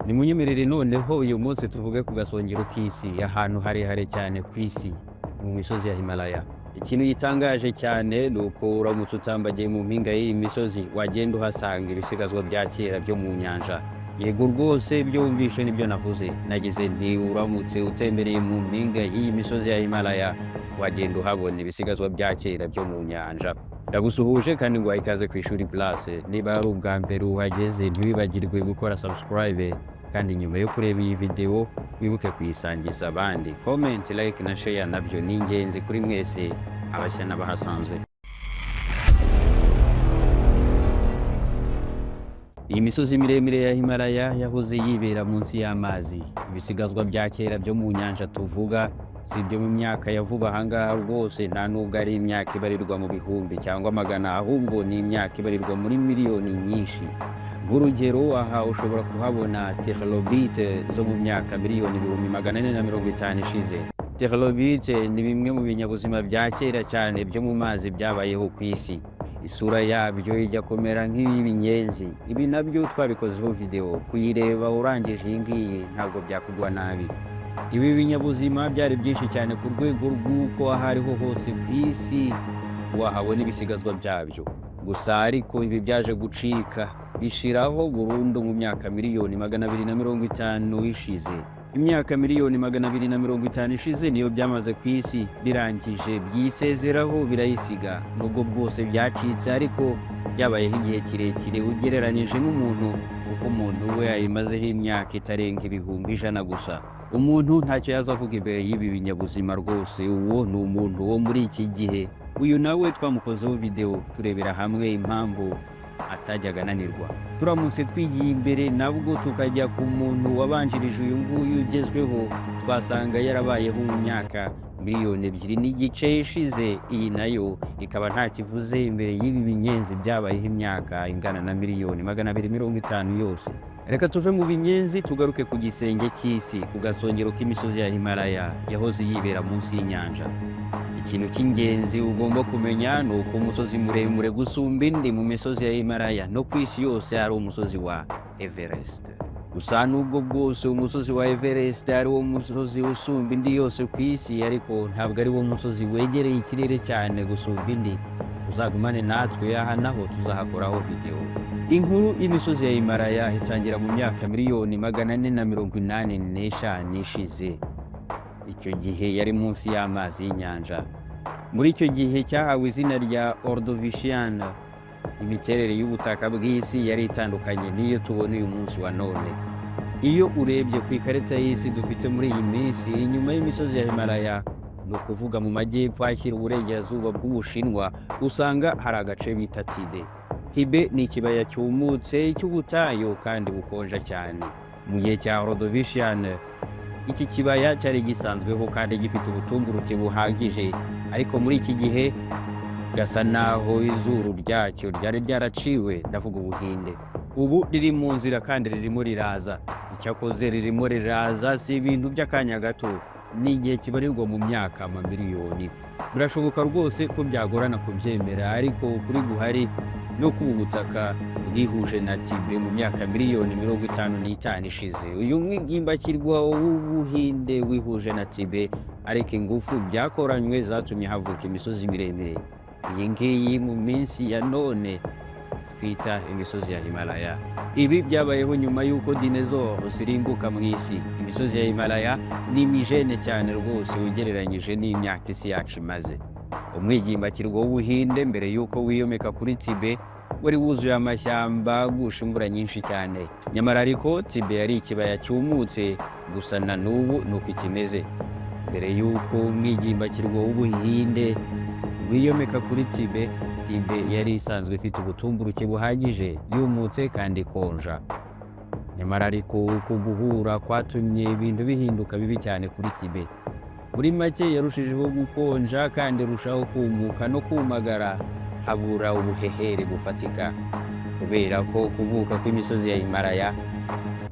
Nimunyemerere noneho uyu munsi tuvuge ku gasongero k'isi, ahantu harehare cyane ku isi mu misozi ya Himalaya. Ikintu gitangaje cyane ni uko uramutse utambagiye mu mpinga y'iyi misozi wagenda uhasanga ibisigazwa bya kera byo mu nyanja. Yego rwose ibyo wumvishe nibyo navuze, nagize nti uramutse utembereye mu mpinga y'iyi misozi ya Himalaya wagenda uhabona ibisigazwa bya kera byo mu nyanja. Ndagusuhuje kandi ngo ikaze ku Ishuri Plus. Niba ari ubwa mbere uhageze ntiwibagirwe gukora subscribe, kandi nyuma yo kureba iyi video wibuke kuyisangiza abandi. Comment, like na share nabyo ni ingenzi kuri mwese abashya n'abahasanzwe. Iyi misozi miremire ya Himalaya yahoze yibera munsi y'amazi. Ibisigazwa bya kera byo mu nyanja tuvuga si ibyo mu myaka ya vuba ahangaha rwose, nta nubwo ari imyaka ibarirwa mu bihumbi cyangwa magana, ahubwo ni imyaka ibarirwa muri miliyoni nyinshi. Nk'urugero, aha ushobora kuhabona tetralobite zo mu myaka miliyoni 450 ishize. Tetralobite ni bimwe mu binyabuzima bya kera cyane byo mu mazi byabayeho ku isi. Isura yabyo ijya kumera nk'iy'ibinyenzi. Ibi nabyo twabikozeho video, kuyireba urangije iyi ngiyi ntabwo byakugwa nabi. Ibi binyabuzima byari byinshi cyane ku rwego rw'uko aho ariho hose ku isi wahabona ibisigazwa byabyo. Gusa ariko ibi byaje gucika bishiraho burundu mu myaka miliyoni 250 ishize. Imyaka miliyoni 250 ishize niyo byamaze ku isi, birangije byisezeraho birayisiga. Nubwo bwose byacitse ariko byabayeho igihe kirekire ugereranije n'umuntu, kuko umuntu we yayimazeho imyaka itarenga ibihumbi 100 gusa. Umuntu ntacyo yazavuga imbere y'ibi binyabuzima rwose. Uwo ni umuntu wo muri iki gihe. Uyu nawe twamukozeho video turebera hamwe impamvu atajyaga ananirwa. Turamutse twigiye imbere nabwo tukajya ku muntu wabanjirije uyu nguyu ugezweho, twasanga yarabayeho mu myaka miliyoni 2 n'igice ishize. Iyi nayo ikaba nta kivuze imbere y'ibi binyenzi byabayeho imyaka ingana na miliyoni 250 yose. Reka tuve mu binyenzi tugaruke ku gisenge cy'isi, ku gasongero k'imisozi ya Himalaya yahoze yibera munsi y'inyanja. Ikintu cy'ingenzi ugomba kumenya ni uko umusozi muremure gusumba indi mu misozi ya Himalaya no ku isi yose ari umusozi wa Everest. Gusa nubwo bwose umusozi wa Everest ari wo musozi usumba indi yose ku isi, ariko ntabwo ari wo musozi wegereye ikirere cyane gusumba indi. Uzagumane natwe, aha naho tuzahakoraho video. Inkuru y'imisozi ya Himalaya itangira mu myaka miliyoni 485 ishize. Icyo gihe yari munsi y'amazi y'inyanja. Muri icyo gihe cyahawe izina rya Ordovician. Imiterere y'ubutaka bw'isi yari itandukanye n'iyo tubona uyu munsi wa none. Iyo urebye ku ikarita y'isi dufite muri iyi minsi, inyuma y'imisozi ya Himalaya, no kuvuga mu majyepfo ashyira uburengerazuba bw'Ubushinwa, usanga hari agace bita Tibet. Tibet ni ikibaya cyumutse cy'ubutayu kandi bukonja cyane. Mu gihe cya Ordovician, iki kibaya cyari gisanzweho kandi gifite ubutumburuke buhagije, ariko muri iki gihe gasa naho izuru ryacyo ryari ryaraciwe, ndavuga Ubuhinde. Ubu riri mu nzira kandi ririmo riraza. Icyakoze ririmo riraza si ibintu by'akanya gato, ni igihe kibarirwa mu myaka amamiliyoni. Birashoboka rwose ko byagorana kubyemera, ariko ukuri guhari no kuba ubutaka bwihuje na Tibet mu myaka miliyoni 55 ishize. Uyu mwigimbakirwa w'Ubuhinde wihuje na Tibet, ariko ingufu byakoranywe zatumye havuka imisozi miremire. Iyi ngiyi mu minsi ya none twita imisozi ya Himalaya. Ibi byabayeho nyuma y'uko dinosaurs zirimbuka mu isi. Imisozi ya Himalaya ni imijene cyane rwose ugereranyije n'imyaka isi yacu imaze. Umwigimbakirwa w'Ubuhinde mbere y'uko wiyomeka kuri Tibet wari wuzuye amashyamba gusha imvura nyinshi cyane. Nyamara ariko Tibet yari ikibaya cyumutse, gusa na n'ubu nuko ikimeze. Mbere y'uko umwigimbakirwa w'Ubuhinde wiyomeka kuri Tibet, Tibet yari isanzwe ifite ubutumburuke buhagije, yumutse kandi konja. Nyamara ariko uko guhura kwatumye ibintu bihinduka bibi cyane kuri Tibet. Muri make yarushijeho gukonja kandi rushaho kumuka no kumagara, habura ubuhehere bufatika. Kubera ko kuvuka kw'imisozi ya Himalaya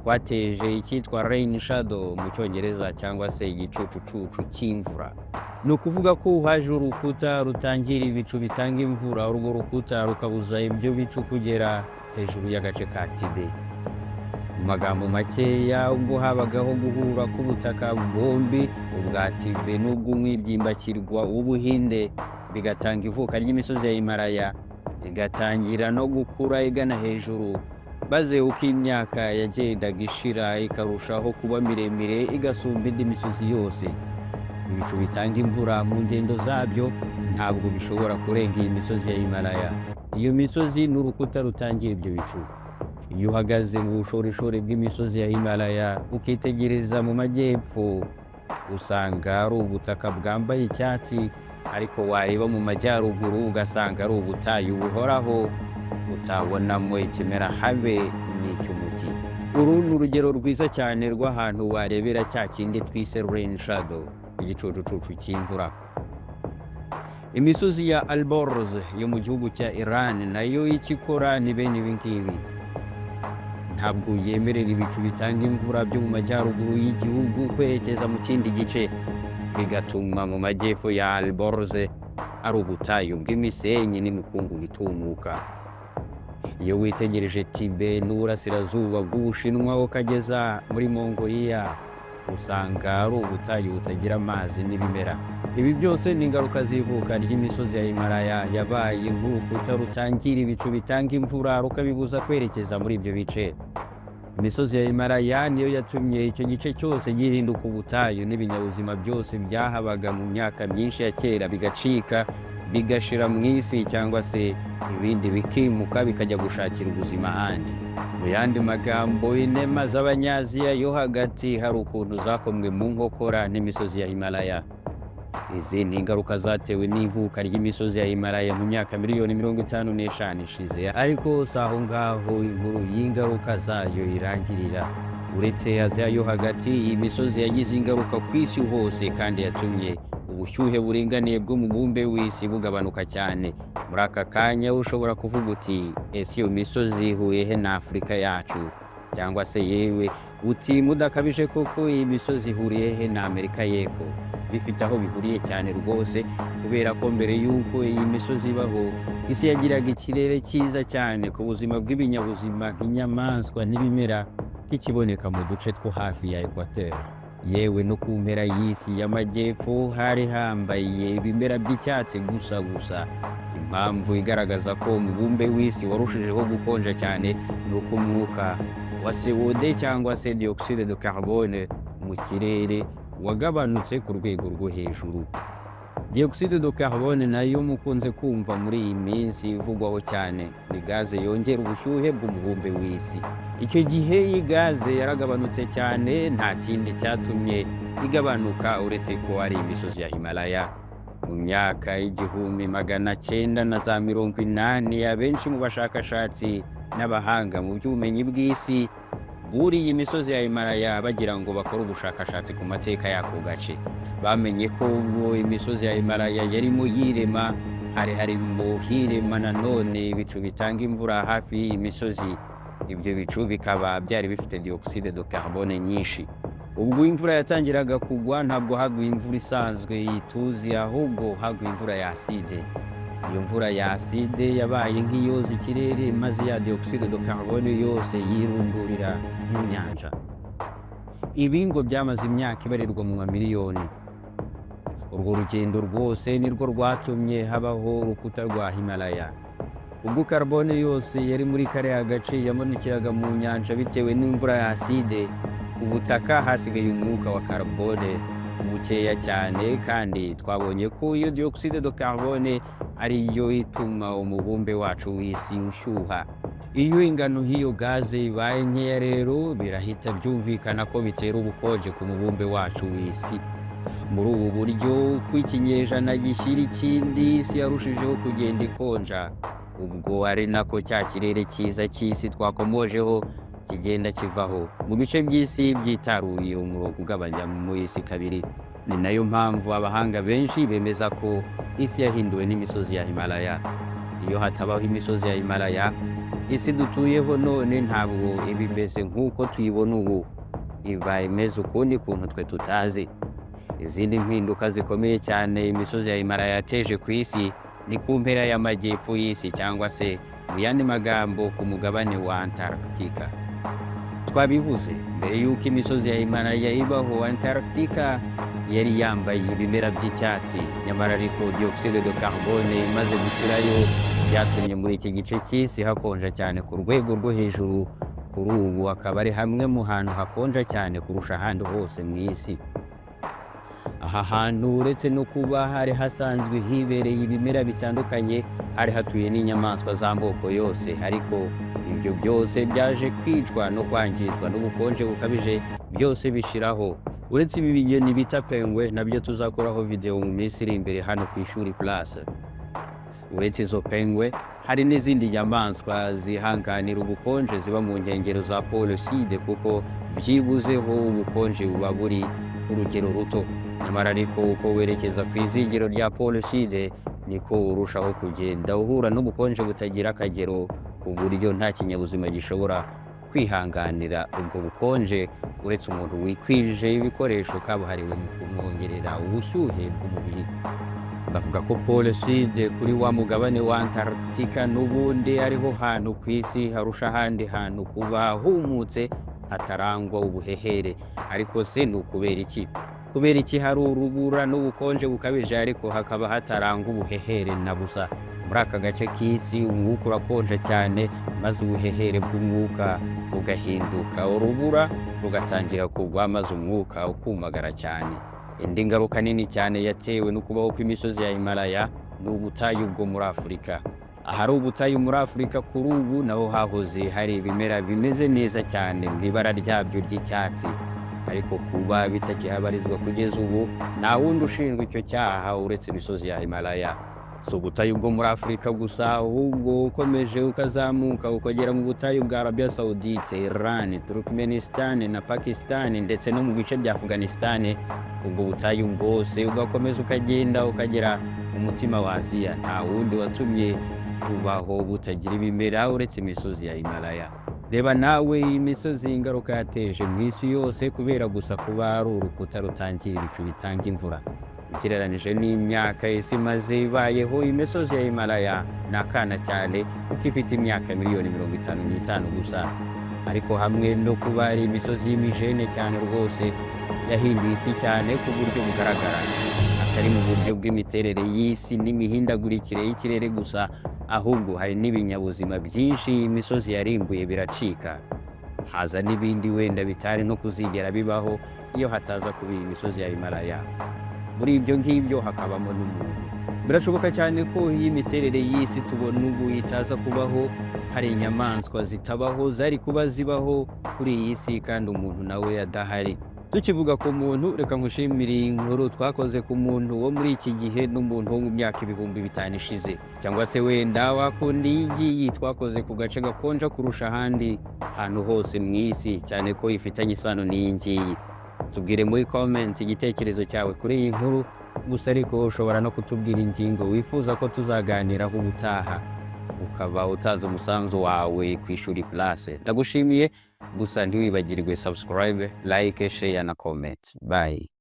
kwateje icyitwa rain shadow mu Cyongereza, cyangwa se igicucucucu cy'imvura. Ni ukuvuga ko haje urukuta rutangira ibicu bitanga imvura. Urwo rukuta rukabuza ibyo bicu kugera hejuru y'agace ka Tibet. Mu magambo makeya, ubwo habagaho guhura k'ubutaka bombi, ubwa Tibet n'ubw'umwibyimbakirwa w'Ubuhinde, bigatanga ivuka ry'imisozi ya Himalaya, igatangira no gukura igana hejuru, maze uko imyaka yagendaga ishira ikarushaho kuba miremire igasumba indi misozi yose. Ibicu bitanga imvura mu ngendo zabyo ntabwo bishobora kurenga iyi misozi ya Himalaya. Iyo misozi ni urukuta rutangira ibyo bicu. Iyo uhagaze mu bushorishori bw'imisozi ya Himalaya ukitegereza mu majyepfo, usanga ari ubutaka bwambaye icyatsi, ariko wareba mu majyaruguru ugasanga ari ubutayu buhoraho, utabonamo ikimera habe n'icy'umuti. Uru ni urugero rwiza cyane rw'ahantu warebera cya kindi twise rain shadow, igicucucucu cy'imvura. Imisozi ya Alborz yo mu gihugu cya Iran nayo ikikora ni bene ibi ngibi. Ntabwo yemerera ibicu bitanga imvura byo mu majyaruguru y'igihugu kwerekeza mu kindi gice, bigatuma mu majyepfo ya Alborz ari ubutayu bw'imisenyi n'imikungugu itumuka. Iyo witegereje Tibet n'uburasirazuba bw'Ubushinwa ukageza muri Mongolia, usanga ari ubutayu butagira amazi n'ibimera. Ibi byose ni ingaruka z'ivuka ry'imisozi ya Himalaya yabaye nk'urukuta rutangira ibicu bitanga imvura rukabibuza kwerekeza muri ibyo bice. Imisozi ya Himalaya niyo yatumye icyo gice cyose gihinduka ubutayu, n'ibinyabuzima byose byahabaga mu myaka myinshi ya kera bigacika, bigashira mu isi, cyangwa se ibindi bikimuka bikajya gushakira ubuzima ahandi. Mu yandi magambo, inema z'Abanyaziya yo hagati hari ukuntu zakomwe mu nkokora n'imisozi ya Himalaya. Izi ni ingaruka zatewe n'ivuka ry'imisozi ya Himalaya mu myaka miliyoni 55 ishize, ariko si aho ngaho inkuru y'ingaruka zayo irangirira. Uretse Aziya yo hagati, iyi misozi yagize ingaruka ku isi hose kandi yatumye ubushyuhe buringaniye bw'umubumbe w'isi bugabanuka cyane. Muri aka kanya ushobora kuvuga uti, ese iyo misozi ihuriye he na Afurika yacu? Cyangwa se yewe uti, mudakabije koko iyi misozi ihuriye he na Amerika y'Epfo? Bifite aho bihuriye cyane rwose, kubera ko mbere y'uko iyi misozi ibaho, isi yagiraga ikirere cyiza cyane ku buzima bw'ibinyabuzima nk'inyamaswa n'ibimera, kikiboneka mu duce two hafi ya Equateur. Yewe no ku mpera y'isi y'amajyepfo hari hambaye ibimera by'icyatsi gusa. Impamvu igaragaza ko umubumbe w'isi warushijeho gukonja cyane ni uko umwuka wa CO2 cyangwa se dioxide de carbone mu kirere wagabanutse ku rwego rwo hejuru. Dioxide de carbone nayo mukunze kumva muri iyi minsi ivugwaho cyane, ni gaze yongera ubushyuhe bw'umubumbe w'isi. Icyo gihe iyi gaze yaragabanutse cyane, nta kindi cyatumye igabanuka uretse ko ari imisozi ya Himalaya. Mu myaka y'igihumbi 980, abenshi mu bashakashatsi n'abahanga mu by'ubumenyi bw'isi buriye imisozi ya Himalaya bagira ngo bakore ubushakashatsi ku mateka y'ako gace. Bamenye ko ubwo imisozi ya Himalaya yarimo yirema, harimo hirema nanone ibicu bitanga imvura hafi y'iyi misozi. Ibyo bicu bikaba byari bifite dioxide de carbone nyinshi. Ubwo imvura yatangiraga kugwa, ntabwo haguye imvura isanzwe tuzi, ahubwo haguye imvura ya aside. Iyo mvura ya aside yabaye nk'iyoza ikirere, maze ya dioxide de carbone yose yirundurira mu nyanja. Ibi ngo byamaze imyaka ibarirwa mu mamiliyoni. Urwo rugendo rwose nirwo rwatumye habaho urukuta rwa Himalaya. Ubwo carbone yose yari muri kariya gace yamanukiraga mu nyanja bitewe n'imvura ya aside, ku butaka hasigaye umwuka wa carbone mukeya cyane, kandi twabonye ko iyo dioxide de carbone ariyo ituma umubumbe wacu w'isi ushyuha. Iyo ingano h'iyo gaze ibaye nkeya rero, birahita byumvikana ko bitera ubukonje ku mubumbe wacu w'isi. Muri ubu buryo, uko ikinyejana gishyira ikindi, isi yarushijeho kugenda ikonja. Ubwo ari nako cya kirere cyiza cy'isi twakomojeho kigenda kivaho mu bice by'isi byitaruye umurongo ugabanya mu isi kabiri. Ni nayo mpamvu abahanga benshi bemeza ko isi yahinduwe n'imisozi ya Himalaya. Iyo hatabaho imisozi ya Himalaya, isi dutuyeho none ntabwo iba imeze nk'uko tuyibona ubu, iba imeze ukundi kuntu twe tutazi. Izindi mpinduka zikomeye cyane imisozi ya Himalaya yateje ku isi ni ku mpera y'amajyepfo y'isi, cyangwa se mu yandi magambo ku mugabane wa Antarctica. twabivuze mbere y'uko imisozi ya Himalaya ibaho, Antarctica yari yambaye ibimera by'icyatsi, nyamara ariko dioxide de carbone imaze gushirayo byatumye muri iki gice cy'isi hakonja cyane ku rwego rwo hejuru. Kuri ubu akaba ari hamwe mu hantu hakonja cyane kurusha ahandi hose mu isi. Aha hantu uretse no kuba hari hasanzwe hibereye ibimera bitandukanye, hari hatuye n'inyamaswa z'amoko yose, ariko ibyo byose byaje kwicwa no kwangizwa n'ubukonje bukabije, byose bishiraho. Uretse ibi binyoni bita pengwe nabyo tuzakoraho video mu minsi iri imbere hano ku ishuri Place. Uretse izo pengwe hari n'izindi nyamaswa zihanganira ubukonje ziba mu nkengero za Pole Sud, kuko byibuzeho ubukonje buba buri ku rugero ruto. Nyamara ariko uko werekeza ku izingiro rya Pole Sud niko urushaho kugenda uhura n'ubukonje butagira akagero, ku buryo nta kinyabuzima gishobora kwihanganira ubwo bukonje uretse umuntu wikwije ibikoresho kabuhariwe mu kumwongerera ubushyuhe bw'umubiri. Bavuga ko Pole Sud kuri wa mugabane wa Antarctica n'ubundi ariho hantu ku isi harusha ahandi hantu kuba humutse hatarangwa ubuhehere. Ariko se ni ukubera iki? Kubera iki hari urubura n'ubukonje bukabije ariko hakaba hatarangwa ubuhehere na busa? Muri aka gace k'isi umwuka urakonja cyane, maze ubuhehere bw'umwuka bugahinduka urubura rugatangira kugwa, maze umwuka ukumagara cyane. Indi ngaruka nini cyane yatewe no kubaho kw'imisozi ya Himalaya ni ubutayu bwo muri Afurika. Ahari ubutayu muri Afurika kuri ubu naho hahoze hari ibimera bimeze neza cyane mu ibara ryabyo ry'icyatsi, ariko kuba bitakihabarizwa kugeza ubu nta wundi ushinzwe icyo cyaha uretse imisozi ya Himalaya. Si ubutayu bwo muri Afurika gusa, ahubwo ukomeje ukazamuka ukagera mu butayu bwa Arabia Saudite, Iran, Turkmenistan na Pakistan ndetse no mu bice bya Afghanistan. Ubwo butayu bwose ugakomeza ukagenda ukagera mu mutima wa Aziya, nta wundi watumye bubaho butagira ibimera uretse imisozi ya Himalaya. Reba nawe imisozi ingaruka yateje mu isi yose kubera gusa kuba ari urukuta rutangira ibicu bitanga imvura. Ugereranije n'imyaka isi maze ibayeho, imisozi ya Himalaya ni akana cyane kuko ifite imyaka miliyoni 55 gusa. Ariko hamwe no kuba ari imisozi y'imijene cyane rwose, yahinduye isi cyane ku buryo bugaragara, atari mu buryo bw'imiterere y'isi n'imihindagurikire y'ikirere gusa, ahubwo hari n'ibinyabuzima byinshi imisozi yarimbuye biracika. Haza n'ibindi wenda bitari no kuzigera bibaho iyo hataza kuba imisozi ya Himalaya. Muri ibyo ngibyo hakabamo n'umuntu. Birashoboka cyane ko iyi miterere y'isi tubona ubu itaza kubaho, hari inyamaswa zitabaho zari kuba zibaho kuri iyi si kandi umuntu nawe adahari. Tukivuga ku muntu, reka nkushimire inkuru twakoze ku muntu wo muri iki gihe n'umuntu wo mu myaka 5000 ishize, cyangwa se wenda wakunda iyi twakoze ku gace gakonja kurusha ahandi hantu hose mu isi, cyane ko ifitanye isano n'iyi ngiyi. Tubwire muri comment igitekerezo cyawe kuri iyi nkuru, gusa ariko ushobora no kutubwira ingingo wifuza ko tuzaganiraho ubutaha, ukaba utaza umusanzu wawe ku ishuri Place. Ndagushimiye, gusa ntiwibagirwe subscribe, like, share na comment. Bye.